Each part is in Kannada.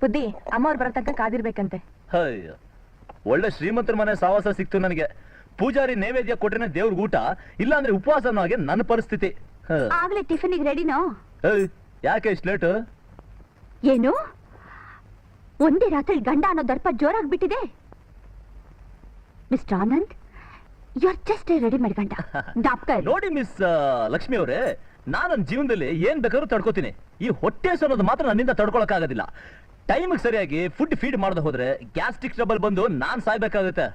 ಬುದ್ಧಿ ಅಮ್ಮವ್ರು ಬರೋ ತನಕ ಕಾದಿರ್ಬೇಕಂತೆ. ಅಯ್ಯೋ, ಒಳ್ಳೆ ಶ್ರೀಮಂತರ ಮನೆ ಸಾವಾಸ ಸಿಕ್ತು ನನಗೆ. ಪೂಜಾರಿ ನೈವೇದ್ಯ ಕೊಟ್ರೇನೆ ದೇವ್ರಿಗೆ ಊಟ, ಇಲ್ಲ ಅಂದ್ರೆ ಉಪವಾಸನೂ ಹಾಗೆ ನನ್ನ ಪರಿಸ್ಥಿತಿ. ಆಗ್ಲೇ ಟಿಫಿನಿಗೆ ರೆಡಿನೋ? ಯಾಕೆ ಇಷ್ಟು ಲೇಟು? ಏನು ಒಂದೇ ರಾತ್ರಿ ಗಂಡ ಅನ್ನೋ ದರ್ಪ ಜೋರಾಗ್ಬಿಟ್ಟಿದೆ. Mister Anand, you are just a readymade ಗಂಡ. ನೋಡಿ ಮಿಸ್ ಲಕ್ಷ್ಮಿ ಅವರೇ, ನಾನು ನನ್ನ ಜೀವನದಲ್ಲಿ ಏನ್ ಬೇಕಾದ್ರೂ ತಡ್ಕೋತೀನಿ. ಈ ಹೊಟ್ಟೆ ಅನ್ನೋದು ಮಾತ್ರ ನನ್ನಿಂದ ತಡ್ಕೊಳಕ್ ಆಗೋದಿಲ್ಲ. ಟೈಮಿಗೆ ಸರಿಯಾಗಿ ಫುಡ್ ಫೀಡ್ ಮಾಡದೆ ಹೋದ್ರೆ ಗ್ಯಾಸ್ಟ್ರಿಕ್ ಟ್ರಬಲ್ ಬಂದು ನಾನ್ ಸಾಯ್ಬೇಕಾಗುತ್ತೆ.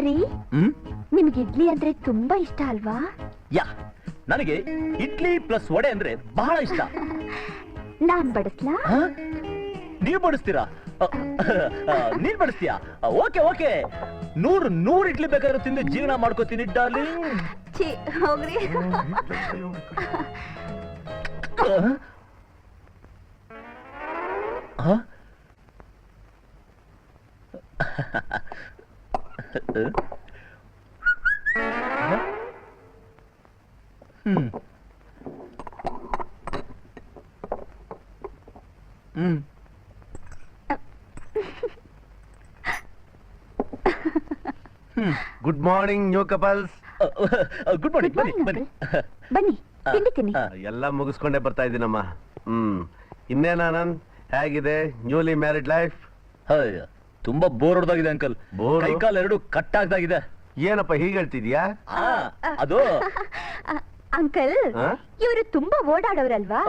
ರೀ, ನಿಮ್ಗೆ ಇಡ್ಲಿ ಅಂದ್ರೆ ತುಂಬಾ ಇಷ್ಟ ಅಲ್ವಾ? ಯಾ, ನನಗೆ ಇಡ್ಲಿ ಪ್ಲಸ್ ವಡೆ ಅಂದ್ರೆ ಬಹಳ ಇಷ್ಟ. ನಾನ್ ಬಡಿಸ್ಲಾ? ನೀವು ಬಡಿಸ್ತೀರಾ? ನೀನ್ ಬಡಿಸ್ತೀಯಾ? ಓಕೆ ಓಕೆ, 100 ಇಡ್ಲಿ ಬೇಕಾದ್ರೆ ತಿಂದು ಜೀವನ ಮಾಡ್ಕೋತೀನಿ ಡಾರ್ಲಿಂಗ್. ಹೋಗ್ರಿ. Good morning new couples. Good morning. ಬನ್ನಿ ಬನ್ನಿ ಬನ್ನಿ, ತಿಂಡಿ. ಎಲ್ಲ ಮುಗಿಸ್ಕೊಂಡೇ ಬರ್ತಾ ಇದ್ದೀನಮ್ಮ. ಇನ್ನೇನ ಆನಂದ್, ಹೇಗಿದೆ ನ್ಯೂಲಿ ಮ್ಯಾರಿಡ್ ಲೈಫ್? ತುಂಬಾ ಬೋರ್ ಹೊಡೆದಾಗಿದೆ ಅಂಕಲ್. ಕೈ ಕಾಲ್ ಎರಡು ಕಟ್ ಆಗ್ದಾಗಿದೆ. ಏನಪ್ಪ ಹೀಗೆ ಹೇಳ್ತಿದ್ಯಾ? ಅದು ಅಂಕಲ್, ಇವರು ತುಂಬಾ ಓಡಾಡೋರಲ್ವಾ,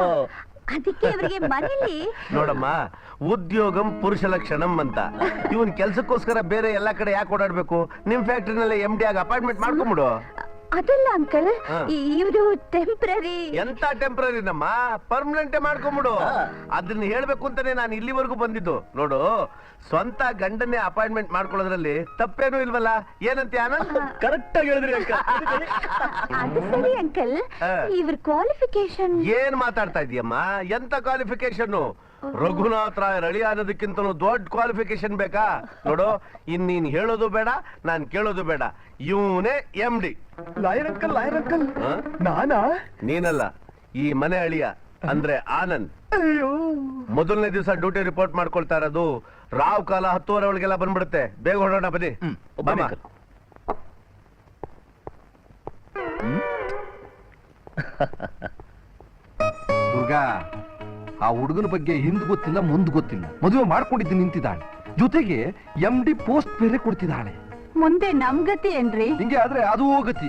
ಅದಕ್ಕೆ ಇವರಿಗೆ ಮನೇಲಿ. ನೋಡಮ್ಮ, ಉದ್ಯೋಗಂ ಪುರುಷ ಲಕ್ಷಣಂ ಅಂತ. ಇವನ್ ಕೆಲ್ಸಕ್ಕೋಸ್ಕರ ಬೇರೆ ಎಲ್ಲಾ ಕಡೆ ಯಾಕೆ ಓಡಾಡ್ಬೇಕು? ನಿಮ್ ಫ್ಯಾಕ್ಟ್ರಿನಲ್ಲಿ MD ಆಗಿ ಅಪಾಯಿಂಟ್ಮೆಂಟ್ ಮಾಡ್ಕೊಂಬಿಡು. ಅದಲ್ಲ ಅಂಕಲ್, ಇವರು ಟೆಂಪ್ರರಿ. ಎಂತ ಟೆಂಪ್ರರಿ ನಮ್ಮ, ಪರ್ಮನೆಂಟ್ ಮಾಡ್ಕೊಂಬಿಡು. ಅದನ್ನ ಹೇಳ್ಬೇಕು ಅಂತಾನೆ ನಾನು ಇಲ್ಲಿವರೆಗೂ ಬಂದಿದ್ದು. ನೋಡು, ಸ್ವಂತ ಗಂಡನ್ನೇ ಅಪಾಯಿಂಟ್ಮೆಂಟ್ ಮಾಡ್ಕೊಳ್ಳೋದ್ರಲ್ಲಿ ತಪ್ಪೇನೂ ಇಲ್ವಲ್ಲ. ಏನಂತ ಆನಂದ್? ಕರೆಕ್ಟ್ ಆಗಿ ಹೇಳಿದ್ರಿ ಅಂಕಲ್. ಅದು ಸರಿ ಅಂಕಲ್, ಇವ್ರ ಕ್ವಾಲಿಫಿಕೇಶನ್ ಏನ್ ಮಾತಾಡ್ತಾ ಇದೀಯಮ್ಮ? ಎಂತ ಕ್ವಾಲಿಫಿಕೇಶನ್? ರಘುನಾಥ್ ರಾಯ್ ರಳಿ ಅನ್ನೋದಕ್ಕಿಂತಲೂ ದೊಡ್ಡ ಕ್ವಾಲಿಫಿಕೇಶನ್ ಬೇಕಾ? ನೋಡು, ನೀನ್ ಹೇಳೋದು ಬೇಡ, ನಾನ್ ಕೇಳೋದು ಬೇಡ. ಇವನೇ MD. Lawyer uncle, lawyer uncle. ನಾನಾ? ನೀನಲ್ಲ, ಈ ಮನೆ ಅಳಿಯ ಅಂದ್ರೆ ಆನಂದ್. ಮೊದಲನೇ ದಿವಸ ಡ್ಯೂಟಿ ರಿಪೋರ್ಟ್ ಮಾಡ್ಕೊಳ್ತಾ ಇರೋದು. ರಾವ್ ಕಾಲ 10:30 ಒಳಗೆಲ್ಲ ಬಂದ್ಬಿಡುತ್ತೆ. ಬೇಗ ಹೊರಡೋಣ, ಬನ್ನಿ. ದುರ್ಗಾ, ಆ ಹುಡುಗನ ಬಗ್ಗೆ ಹಿಂದ್ ಗೊತ್ತಿಲ್ಲ ಮುಂದ್ ಗೊತ್ತಿಲ್ಲ, ಮದುವೆ ಮಾಡ್ಕೊಂಡಿದ್ದು ನಿಂತಿದ್ದಾಳೆ. ಜೊತೆಗೆ MD ಪೋಸ್ಟ್ ಬೇರೆ ಕೊಡ್ತಿದ್ದಾಳೆ. ಮುಂದೆ ನಮ್ ಗತಿ ಏನ್ರಿ? ಹಿಂಗೆ ಆದ್ರೆ ಅದು ಗತಿ.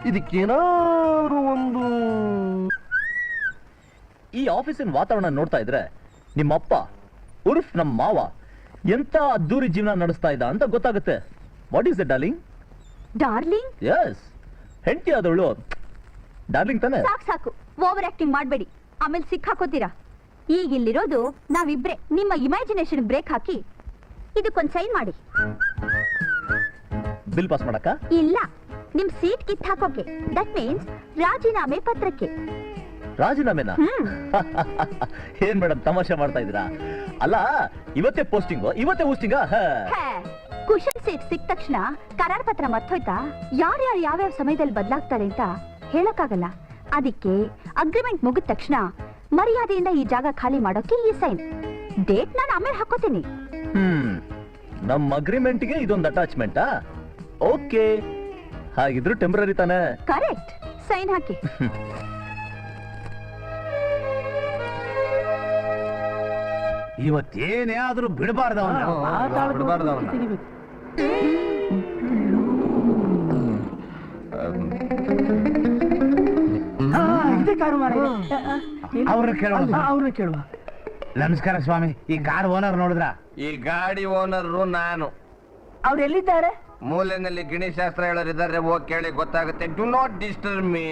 ಇದಕ್ಕೇನಾದ್ರು ಒಂದು. ಈ ಆಫೀಸಿನ ವಾತಾವರಣ ನೋಡ್ತಾ ಇದ್ರೆ ನಿಮ್ಮಪ್ಪ ಉರ್ಫ್ ನಮ್ಮ ಮಾವ ಎಂತ ಅದ್ದೂರಿ ಜೀವನ ನಡೆಸ್ತಾ ಇದ್ದ ಅಂತ ಗೊತ್ತಾಗುತ್ತೆ. What is the darling? Darling? Yes, ಹೆಂಡತಿ ಆದವಳು ಡಾರ್ಲಿಂಗ್ ತಾನೆ. ಸಾಕು, ಓವರ್ ಆಕ್ಟಿಂಗ್ ಮಾಡ್ಬೇಡಿ, ಆಮೇಲೆ ಸಿಕ್ಕಾಕೋತೀರಾ. ಈಗ ಇಲ್ಲಿರೋದು ನಾವಿಬ್ರೆ. ನಿಮ್ಮ ಇಮ್ಯಾಜಿನೇಷನ್ ಬ್ರೇಕ್ ಹಾಕಿ ಇದಕ್ಕೊಂದ್ ಸೈನ್ ಮಾಡಿ. ಬಿಲ್ ಪಾಸ್ ಮಾಡಕ್ಕ? ಇಲ್ಲ, ನಿಮ್ ಸೀಟ್ ಕಿತ್ ಹಾಕೋಕೆ. ದಟ್ ಮೀನ್ಸ್ ರಾಜೀನಾಮೆ ಪತ್ರಕ್ಕೆ. ರಾಜೀನಾಮೆನಾ? ಏನ್ ಮೇಡಮ್ ತಮಾಷೆ ಮಾಡ್ತಾ ಇದ್ದೀರಾ? ಅಲ್ಲ, ಇವತ್ತೇ ಪೋಸ್ಟಿಂಗ್, ಇವತ್ತೇ ಪೋಸ್ಟಿಂಗ್. ಕುಶನ್ ಸೀಟ್ ಸಿಕ್ಕ ತಕ್ಷಣ ಕರಾರ್ ಪತ್ರ ಮರ್ತೋಯ್ತಾ? ಯಾರ್ಯಾರು ಯಾವ್ಯಾವ ಸಮಯದಲ್ಲಿ ಬದಲಾಗ್ತಾರೆ ಅಂತ ಹೇಳಕ್ಕಾಗಲ್ಲ. ಅದಕ್ಕೆ ಅಗ್ರಿಮೆಂಟ್ ಮುಗಿದ ತಕ್ಷಣ ಮರ್ಯಾದೆಯಿಂದ ಈ ಜಾಗ ಖಾಲಿ ಮಾಡೋಕೆ ಈ ಸೈನ್. ಡೇಟ್ ನಾನು ಆಮೇಲೆ ಹಾಕೋತೀನಿ. ನಮ್ಮ ಅಗ್ರಿಮೆಂಟ್ಗೆ ಇದೊಂದು ಅಟ್ಯಾಚ್ಮೆಂಟಾ? ಓಕೆ, ಹಾಗಿದ್ರು ಟೆಂಪರರಿ ತಾನೆ. ಕರೆಕ್ಟ್, ಸೈನ್ ಹಾಕಿ. ಇವತ್ತೇನೇ ಆದ್ರೂ ಬಿಡಬಾರ್ದ. ಅವ್ರನ್ನ ಕೇಳುವ. ನಮಸ್ಕಾರ ಸ್ವಾಮಿ. ಈ ಕಾರ್ ಓನರ್ ನೋಡಿದ್ರ? ಈ ಗಾಡಿ ಓನರ್ ನಾನು. ಅವ್ರು ಎಲ್ಲಿದ್ದಾರೆ? ಮೂಲೆಯಲ್ಲಿ ಗಿಣಿಶಾಸ್ತ್ರ ಹೇಳೋರಿದ್ದಾರೆ, ಹೋಗಿ ಕೇಳಿ ಗೊತ್ತಾಗುತ್ತೆ. Do not disturb me.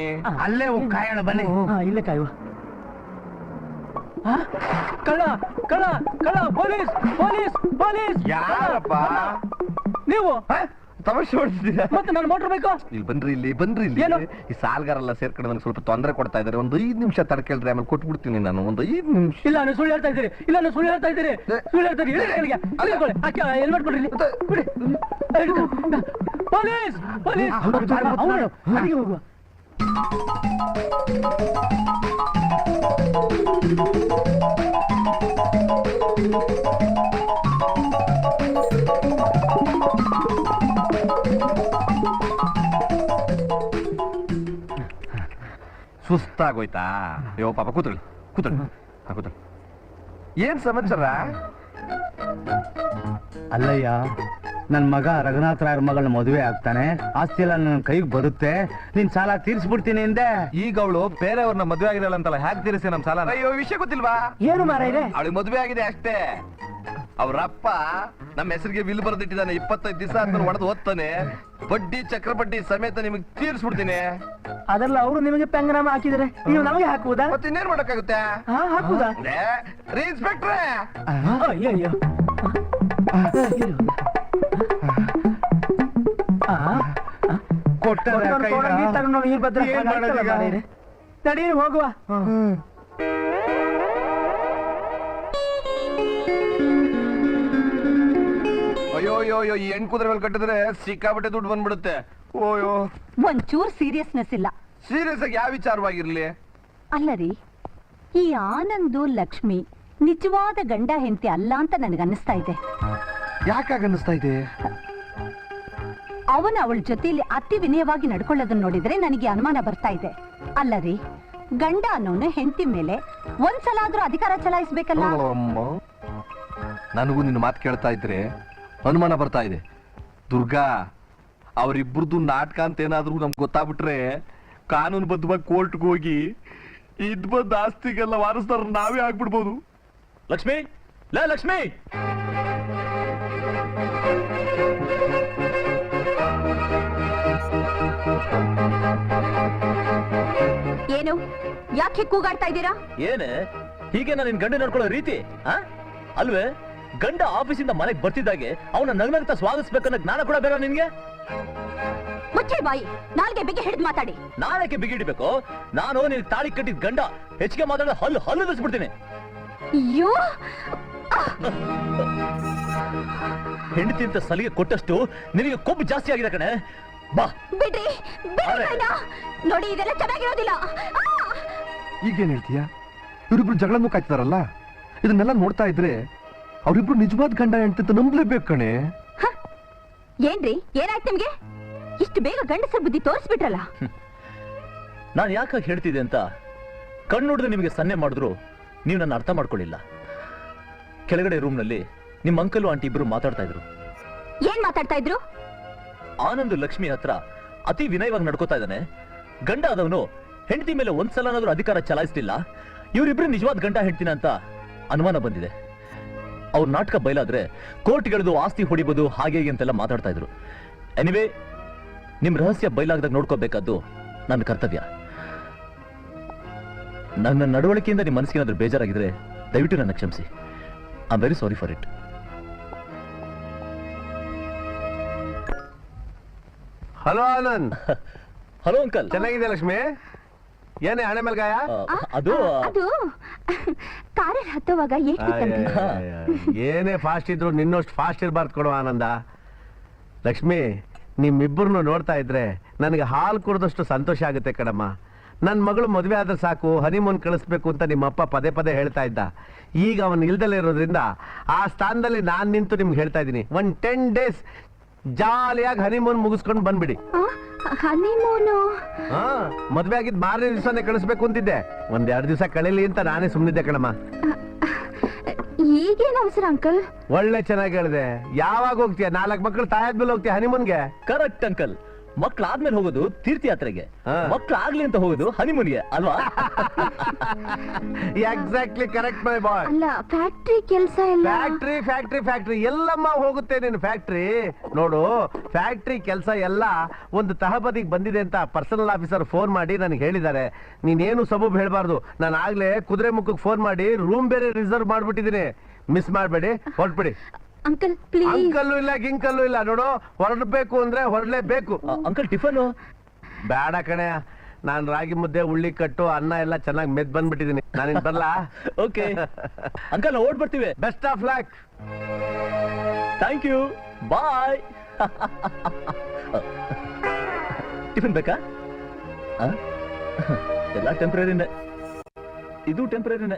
ಅಲ್ಲೇ ಹೋಗಿ ಕಾಯೋಣ ಬನ್ನಿ. ಇಲ್ಲೇ ಕಾಯುವ. ಕಳ್ಳ ಕಳ್ಳ ಕಳ್ಳ! Police police police! ಯಾರಪ್ಪ ನೀವು? ತಮಾಷೆ ಹೊಡ್ತಿದ್ದೀರಾ? ಮತ್ತೆ ನಾನು ಮೋಟರ್ ಬೇಕು. ಇಲ್ಲಿ ಬನ್ರಿ. ಈ ಸಾಲ್ಗಾರೆಲ್ಲ ಸೇರ್ಕೊಂಡು ನನಗೆ ಸ್ವಲ್ಪ ತೊಂದರೆ ಕೊಡ್ತಾ ಇದ್ದಾರೆ. ಒಂದು 5 ನಿಮಿಷ ತಡ್ಕೇಳ್ರಿ, ಆಮೇಲೆ ಕೊಟ್ಬಿಡ್ತೀನಿ ನಾನು. ಒಂದು 5 ನಿಮಿಷ. ಇಲ್ಲ, ನೀವು ಸುಳ್ಳು ಹೇಳ್ತಾ ಇದ್ದೀರಿ. ಹೆಲ್ಮೆಟ್ ಕೊಡ್ರಿ. ಪೊಲೀಸ್ ಪೊಲೀಸ್ ಅವನು ಅಲ್ಲಿಗೆ ಹೋಗುವ. ಸುಸ್ತಾಗೋಯ್ತಾ? ಅಯ್ಯೋ ಪಾಪ ಕೂತ್ಕೊಳ್ಳಿ ಕೂತ್ಕೊಳ್ಳಿ ಕೂತ್ಕೊಳ್ಳಿ. ಏನ್ ಸಮಾಚಾರ? ಅಲ್ಲಯ್ಯ, ನನ್ ಮಗ ರಘುನಾಥ ರಾಯರ್ ಮಗಳನ್ನ ಮದುವೆ ಆಗ್ತಾನೆ, ಆಸ್ತಿ ಎಲ್ಲ ನನ್ನ ಕೈಗೆ ಬರುತ್ತೆ, ನಿನ್ ಸಾಲ ತೀರ್ಸ್ಬಿಡ್ತೀನಿ ಎಂದೆ. ಈಗ ಅವಳು ಬೇರೆಯವ್ರನ್ನ ಮದುವೆ ಆಗಿರಲ್ಲ ಅಂತಲ್ಲ, ಹ್ಯಾಕ್ ತೀರಿಸಿ ನಮ್ ಸಾಲ? ಅಯ್ಯೋ ವಿಷಯ ಗೊತ್ತಿಲ್ವಾ? ಏನು ಮಾರ ಇದೆ? ಅವಳಿಗೆ ಮದುವೆ ಆಗಿದೆ ಅಷ್ಟೇ. ಅವ್ರಪ್ಪ ನಮ್ಮ ಹೆಸರಿಗೆ ವಿಲ್ ಬರೆದಿಟ್ಟಿದ್ದಾನೆ. 25 ದಿವಸ ಆದ್ಮೇಲೆ ಹೊಡೆದು ಓದ್ತಾನೆ, ಬಡ್ಡಿ ಚಕ್ರ ಬಡ್ಡಿ ಸಮೇತ ನಿಮಗೆ ತೀರಿಸ್ಬಿಡ್ತೀನಿ. ಅದೆಲ್ಲ ಅವರು ನಿಮಗೆ ಪೆಂಗನಾಮ ಹಾಕಿದರೆ ನೀವು ನಮಗೆ ಹಾಕುವುದಾ? ಮತ್ತೆ ಇನ್ನೇನ್ ಮಾಡಕ್ಕಾಗುತ್ತೆ? ಹಾಕುದಾ? ರೀ ಇನ್ಸ್ಪೆಕ್ಟ್ರೆ, ಅಯ್ಯೋ ಅಯ್ಯೋ ನಡೀರಿ ಹೋಗುವ. ಅಯ್ಯೋ ಅಯ್ಯೋ ಅಯ್ಯೋ, ಈ ಹೆಣ್ ಕುದುರೆ ಮೇಲೆ ಕಟ್ಟಿದ್ರೆ ಸಿಕ್ಕಾಬಟ್ಟೆ ದುಡ್ಡು ಬಂದ್ಬಿಡುತ್ತೆ. ಓಯೋ, ಒಂಚೂರ್ ಸೀರಿಯಸ್ನೆಸ್ ಇಲ್ಲ. ಸೀರಿಯಸ್ ಆಗಿ ಯಾವ ವಿಚಾರವಾಗಿರ್ಲಿ? ಅಲ್ಲ ರೀ, ಈ ಆನಂದು ಲಕ್ಷ್ಮಿ ನಿಜವಾದ ಗಂಡ ಹೆಂಡತಿ ಅಲ್ಲ ಅಂತ ನನಗನ್ನಿಸ್ತಾ ಇದೆ. ಯಾಕಾಗ ಅನ್ನಿಸ್ತಾ ಇದೆ? ಅವನ ಅವಳ ಜೊತೆಯಲ್ಲಿ ಅತಿ ವಿನಯವಾಗಿ ನಡ್ಕೊಳ್ಳೋದನ್ನ ನೋಡಿದ್ರೆ ನನಗೆ ಅನುಮಾನ ಬರ್ತಾ ಇದೆ. ಅಲ್ಲ ರೀ, ಗಂಡ ಅನ್ನೋನು ಹೆಂಡತಿ ಮೇಲೆ ಒಂದ್ಸಲ ಆದ್ರೂ ಅಧಿಕಾರ ಚಲಾಯಿಸ್ಬೇಕಲ್ಲ. ನನಗೂ ನಿನ್ನ ಮಾತು ಕೇಳ್ತಾ ಇದ್ರೆ ಅನುಮಾನ ಬರ್ತಾ ಇದೆ. ದುರ್ಗಾ, ಅವರಿಬ್ಬರದು ನಾಟಕ ಅಂತ ಏನಾದ್ರೂ ನಮ್ಗೆ ಗೊತ್ತಾಗ್ಬಿಟ್ರೆ ಕಾನೂನು ಬದ್ಧವಾಗಿ ಕೋರ್ಟ್ಗೆ ಹೋಗಿ ಇದ್ ಬಂದ ಆಸ್ತಿಗೆಲ್ಲ ವಾರಸ್ದಾರ ನಾವೇ ಆಗ್ಬಿಡ್ಬೋದು. ಲಕ್ಷ್ಮಿ, ಲೇ ಲಕ್ಷ್ಮಿ, ಏನು, ಯಾಕೆ ಕೂಗಾಡ್ತಾ ಇದ್ದೀರಾ? ಏನೇ ಹೀಗೆ ನಾನು ನಿನ್ ಗಂಡ ನಡ್ಕೊಳ್ಳೋ ರೀತಿ? ಅಲ್ವೇ, ಗಂಡ ಆಫೀಸಿಂದ ಮನೆಗೆ ಬರ್ತಿದ್ದಾಗೆ ಅವನ ನಗ್ನಗ್ತಾ ಸ್ವಾಗತಿಸ್ಬೇಕನ್ನೋ ಜ್ಞಾನ ಕೂಡ ಬೇಡ ನಿನ್ಗೆ? ಮುಚ್ಚೆ ಬಾಯಿ, ನಾಲ್ಗೆ ಬಿಗಿ ಹಿಡಿದು ಮಾತಾಡಿ. ನಾನೇಕೆ ಬಿಗಿಡ್ಬೇಕು? ನಾನು ನಿನ್ ತಾಳಿ ಕಟ್ಟಿದ ಗಂಡ, ಹೆಚ್ಚಿಗೆ ಮಾತಾಡಿದ್ರೆ ಹಲ್ಲು ಹಲ್ಲಿಸ್ಬಿಡ್ತೀನಿ. ಅಯ್ಯೋ, ಹೆಂಡತಿ ಅಂತ ಸಲಿಗೆ ಕೊಟ್ಟಷ್ಟು ನಿನಗೆ ಕೊಬ್ಬು ಜಾಸ್ತಿ ಆಗಿದೆ ಕಣೆ. ಬಾ ಬಿಡ್ರಿ, ಬಿಡ್ರಿ ಕೈನ. ನೋಡಿ, ಇದೆಲ್ಲ ಚೆನ್ನಾಗಿರೋದಿಲ್ಲ. ಈಗೇನ್ ಹೇಳ್ತೀಯ? ಇವರಿಬ್ರು ಜಗಳನ್ನು ಕಾಯ್ತಾರಲ್ಲ, ಇದನ್ನೆಲ್ಲ ನೋಡ್ತಾ ಇದ್ರೆ ಅವರಿಬ್ರು ನಿಜವಾದ ಗಂಡ ಹೆಂಡತಿ ಅಂತ ನಂಬಲೇಬೇಕು ಕಣೆ. ಏನ್ರಿ, ಏನಾಯ್ತು ನಿಮ್ಗೆ? ಇಷ್ಟು ಬೇಗ ಗಂಡಸರ ಬುದ್ಧಿ ತೋರಿಸ್ಬಿಟ್ರಲ್ಲ. ನಾನು ಯಾಕಾಗಿ ಹೇಳ್ತಿದ್ದೆ ಅಂತ ಕಣ್ಣುಡ್ದು ನಿಮಗೆ ಸನ್ನೆ ಮಾಡಿದ್ರು ನೀವು ನನ್ನ ಅರ್ಥ ಮಾಡ್ಕೊಳ್ಳಿಲ್ಲ. ಕೆಳಗಡೆ ರೂಮ್ನಲ್ಲಿ ನಿಮ್ಮ ಅಂಕಲ್ ಆಂಟಿ ಇಬ್ರು ಮಾತಾಡ್ತಾ ಇದ್ರು. ಏನ್ ಮಾತಾಡ್ತಾ ಇದ್ರು? ಆನಂದ್ ಲಕ್ಷ್ಮಿ ಹತ್ರ ಅತಿ ವಿನಯವಾಗಿ ನಡ್ಕೋತಾ ಇದ್ದಾನೆ. ಗಂಡ ಆದವನು ಹೆಂಡತಿ ಮೇಲೆ ಒಂದ್ಸಲನಾದ್ರೂ ಅಧಿಕಾರ ಚಲಾಯಿಸ್ತಿಲ್ಲ. ಇವರಿಬ್ರು ನಿಜವಾದ ಗಂಡ ಹೆಂಡ್ತಿನ ಅಂತ ಅನುಮಾನ ಬಂದಿದೆ. ಅವ್ರ ನಾಟಕ ಬಯಲಾದ್ರೆ ಕೋರ್ಟ್ಗೆಳೆದು ಆಸ್ತಿ ಹೊಡಿಬೋದು, ಹಾಗೆ ಅಂತೆಲ್ಲ ಮಾತಾಡ್ತಾ ಇದ್ರು. ಎನಿವೇ, ನಿಮ್ ರಹಸ್ಯ ಬಯಲಾಗದಾಗ ನೋಡ್ಕೋಬೇಕಾದ್ದು ನನ್ನ ಕರ್ತವ್ಯ. ನನ್ನ ನಡವಳಿಕೆಯಿಂದ ನಿಮ್ಮ ಮನಸ್ಸಿಗೇನಾದ್ರೂ ಬೇಜಾರಾಗಿದ್ರೆ ದಯವಿಟ್ಟು ನನ್ನ ಕ್ಷಮಿಸಿ. I am very sorry for it. Hello Anand. Hello uncle. ಚೆನ್ನಾಗಿದೆ ಲಕ್ಷ್ಮಿ? ಏನೇ ಹಣೆ ಮೇಲೆ ಗಾಯ? ಅದು ಅದು ಕಾರಲ್ಲಿ ಹತ್ತುವಾಗ ಏನೇ ಫಾಸ್ಟ್ ಇದ್ರು ನಿನ್ನಷ್ಟು ಫಾಸ್ಟ್ ಇರಬಾರ್ದು ಕೊಡು ಆನಂದ. ಲಕ್ಷ್ಮಿ, ನಿಮ್ಮಿಬ್ಬರನ್ನು ನೋಡ್ತಾ ಇದ್ರೆ ನನಗೆ ಹಾಲು ಕುಡಿದಷ್ಟು ಸಂತೋಷ ಆಗುತ್ತೆ ಕಣಮ್ಮ. ನನ್ನ ಮಗಳು ಮದುವೆ ಆದ್ರೆ ಸಾಕು, ಹನಿಮೂನ್ ಕಳಿಸ್ಬೇಕು ಅಂತ ನಿಮ್ಮಪ್ಪ ಪದೇ ಪದೇ ಹೇಳ್ತಾ ಇದ್ದ. ಈಗ ಅವನು ಇಲ್ದಲೇ ಇರೋದ್ರಿಂದ ಆ ಸ್ಥಾನದಲ್ಲಿ ನಾನು ನಿಂತು ನಿಮ್ಗೆ ಹೇಳ್ತಾ ಇದ್ದೀನಿ, 10 days ಜಾಲಿಯಾಗಿ ಹನಿಮೂನ್ ಮುಗಿಸ್ಕೊಂಡು ಬಂದ್ಬಿಡಿ. ಹನಿಮೂನು ಮದ್ವೆ ಆಗಿದ್ ಮಾರನೇ ದಿವಸನೇ ಕಳಿಸ್ಬೇಕು ಅಂತಿದ್ದೆ. 1-2 ದಿವಸ ಕಳೀಲಿ ಅಂತ ನಾನೇ ಸುಮ್ಮನಿದ್ದೆ ಕಣಮ್ಮ. ಈಗೇನು ಅವಸರ ಅಂಕಲ್? ಒಳ್ಳೆ ಚೆನ್ನಾಗಿ ಹೇಳಿದೆ. ಯಾವಾಗ ಹೋಗ್ತೀಯ? 4 ಮಕ್ಕಳು ತಾಯಾದ್ಮೇಲೆ ಹೋಗ್ತೀಯ ಹನಿಮೂನ್ಗೆ? Correct uncle. ಮಕ್ಳಾದ್ಮೇಲೆ ಹೋಗೋದು ತೀರ್ಥಯಾತ್ರೆಗೆ, ಮಕ್ಳಾಗ್ಲಿ ಅಂತ ಹೋಗೋದು ಹನಿಮೂನ್ಗೆ ಅಲ್ವಾ? ಎಕ್ಸಾಕ್ಟ್ಲಿ ಕರೆಕ್ಟ್ ಮೈ ಬಾಯ್. ಅಲ್ಲ, ಫ್ಯಾಕ್ಟ್ರಿ ಕೆಲಸ ಎಲ್ಲ. ಫ್ಯಾಕ್ಟ್ರಿ ಎಲ್ಲಮ್ಮ ಹೋಗುತ್ತೆ ನೀನು ಫ್ಯಾಕ್ಟ್ರಿ. ನೋಡು, ಫ್ಯಾಕ್ಟ್ರಿ ಕೆಲಸ ಎಲ್ಲ ಒಂದು ತಹಬದಿಗೆ ಬಂದಿದೆ ಅಂತ ಪರ್ಸನಲ್ ಆಫೀಸರ್ ಫೋನ್ ಮಾಡಿ ನನಗೆ ಹೇಳಿದ್ದಾರೆ. ನೀನೇನು ಸಬೂಬ್ ಹೇಳ್ಬಾರ್ದು. ನಾನು ಆಗ್ಲೇ ಕುದುರೆ ಮುಖಕ್ಕೆ ಫೋನ್ ಮಾಡಿ ರೂಮ್ ಬೇರೆ ರಿಸರ್ವ್ ಮಾಡ್ಬಿಟ್ಟಿದ್ದೀನಿ. ಮಿಸ್ ಮಾಡಬೇಡಿ, ಹೊರಟ್ಬಿಡಿ. Uncle please. ಅಂಕಲ್ಲು ಇಲ್ಲ ಗಿಂಕಲ್ಲು ಇಲ್ಲ. ನೋಡು, ಹೊರಡ್ಬೇಕು ಅಂದ್ರೆ ಹೊರಡ್ಲೇಬೇಕು. ಅಂಕಲ್ ಟಿಫನ್ ಬೇಡ ಕಣೆ, ನಾನು ರಾಗಿ ಮುದ್ದೆ, ಉಳ್ಳಿ ಕಟ್ಟು, ಅನ್ನ ಎಲ್ಲ ಚೆನ್ನಾಗಿ ಮೆದ್ ಬಂದ್ಬಿಟ್ಟಿದ್ದೀನಿ. ನಾನಿನ್ ಬರ್ಲಾ? ಓಕೆ ಅಂಕಲ್, ಓಡ್ ಬರ್ತೀವಿ. Best of luck. Thank you, bye. Tiffin ಬೇಕಾ ಆ? ಎಲ್ಲ ಟೆಂಪ್ರರಿನೇ, ಇದು ಟೆಂಪ್ರರಿನೇ.